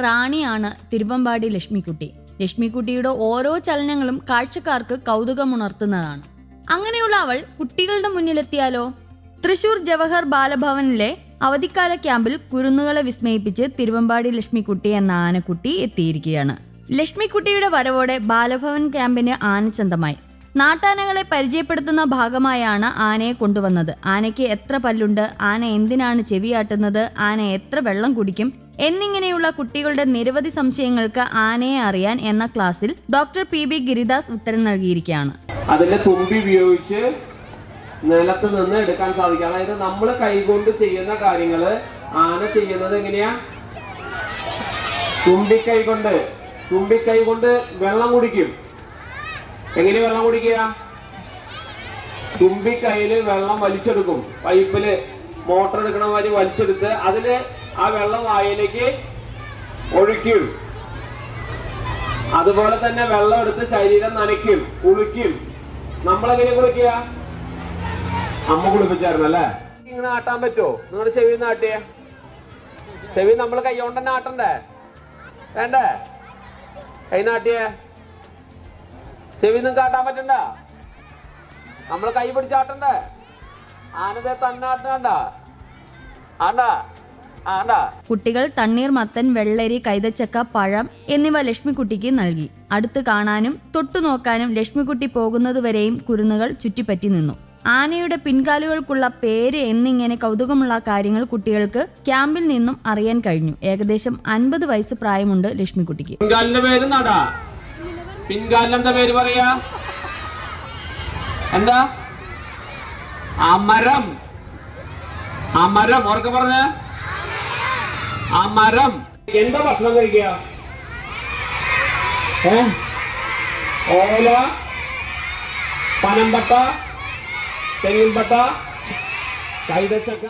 റാണിയാണ് തിരുവമ്പാടി ലക്ഷ്മിക്കുട്ടി. ലക്ഷ്മിക്കുട്ടിയുടെ ഓരോ ചലനങ്ങളും കാഴ്ചക്കാർക്ക് കൗതുകമുണർത്തുന്നതാണ്. അങ്ങനെയുള്ള അവൾ കുട്ടികളുടെ മുന്നിലെത്തിയാലോ? തൃശൂർ ജവഹർ ബാലഭവനിലെ അവധിക്കാല ക്യാമ്പിൽ കുരുന്നുകളെ വിസ്മയിപ്പിച്ച് തിരുവമ്പാടി ലക്ഷ്മിക്കുട്ടി എന്ന ആനക്കുട്ടി എത്തിയിരിക്കുകയാണ്. ലക്ഷ്മിക്കുട്ടിയുടെ വരവോടെ ബാലഭവൻ ക്യാമ്പിന് ആനച്ചന്തമായി. നാട്ടാനകളെ പരിചയപ്പെടുത്തുന്ന ഭാഗമായാണ് ആനയെ കൊണ്ടുവന്നത്. ആനയ്ക്ക് എത്ര പല്ലുണ്ട്, ആന എന്തിനാണ് ചെവിയാട്ടുന്നത്, ആന എത്ര വെള്ളം കുടിക്കും എന്നിങ്ങനെയുള്ള കുട്ടികളുടെ നിരവധി സംശയങ്ങൾക്ക് ആനയെ അറിയാൻ എന്ന ക്ലാസ്സിൽ ഡോക്ടർ PB ഗിരിദാസ് ഉത്തരം നൽകിയിരിക്കുകയാണ്. അതിന്റെ തുമ്പി ഉപയോഗിച്ച് നിലത്ത് നിന്ന് എടുക്കാൻ സാധിക്കും. അതായത് നമ്മൾ കൈകൊണ്ട് ചെയ്യുന്ന കാര്യങ്ങള് ആന ചെയ്യുന്നത് എങ്ങനെയാ? തുമ്പിക്കൈ കൊണ്ട് വെള്ളം കുടിക്കും. എങ്ങനെ വെള്ളം കുടിക്കുക? തുമ്പിക്കൈയില് വെള്ളം വലിച്ചെടുക്കും. പൈപ്പില് മോട്ടർ എടുക്കണ മാതിരി വലിച്ചെടുത്ത് അതില് ആ വെള്ളം വായിലേക്ക് ഒഴിക്കും. അതുപോലെ തന്നെ വെള്ളം എടുത്ത് ശരീരം നനയ്ക്കും, കുളിക്കും. നമ്മളെങ്ങനെ കുളിക്കുക? അമ്മ കുളിപ്പിച്ചായിരുന്നല്ലേ? ഇങ്ങനെ ആട്ടാൻ പറ്റുമോ? നിങ്ങളുടെ ചെവി നാട്ടിയ ചെവി നമ്മൾ കൈ കൊണ്ട് തന്നെ ആട്ടണ്ടേ? വേണ്ടേ? കൈ നാട്ടിയേ ചെവി നിങ്ങൾക്ക് ആട്ടാൻ പറ്റണ്ട? നമ്മൾ കൈ പിടിച്ചാട്ടണ്ടേ? ആനതെ തന്നെ ആട്ടണ്ട. കുട്ടികൾ തണ്ണീർ, മത്തൻ, വെള്ളരി, കൈതച്ചക്ക, പഴം എന്നിവ ലക്ഷ്മിക്കുട്ടിക്ക് നൽകി. അടുത്ത് കാണാനും തൊട്ടു നോക്കാനും ലക്ഷ്മിക്കുട്ടി പോകുന്നതുവരെയും കുരുന്നുകൾ ചുറ്റിപ്പറ്റി നിന്നു. ആനയുടെ പിൻകാലുകൾക്കുള്ള പേര് എന്നിങ്ങനെ കൗതുകമുള്ള കാര്യങ്ങൾ കുട്ടികൾക്ക് ക്യാമ്പിൽ നിന്നും അറിയാൻ കഴിഞ്ഞു. ഏകദേശം 50 വയസ്സ് പ്രായമുണ്ട് ലക്ഷ്മിക്കുട്ടിക്ക്. പിൻകാലിന്റെ പേര് പറയാ എന്താ? അമരം. ഓർക്കെ പറഞ്ഞ അമരം. എന്താ ഭക്ഷണം കഴിക്കുക? ഓല, പനമ്പട്ട, തെങ്ങിൻപട്ട, കൈതച്ചക്ക.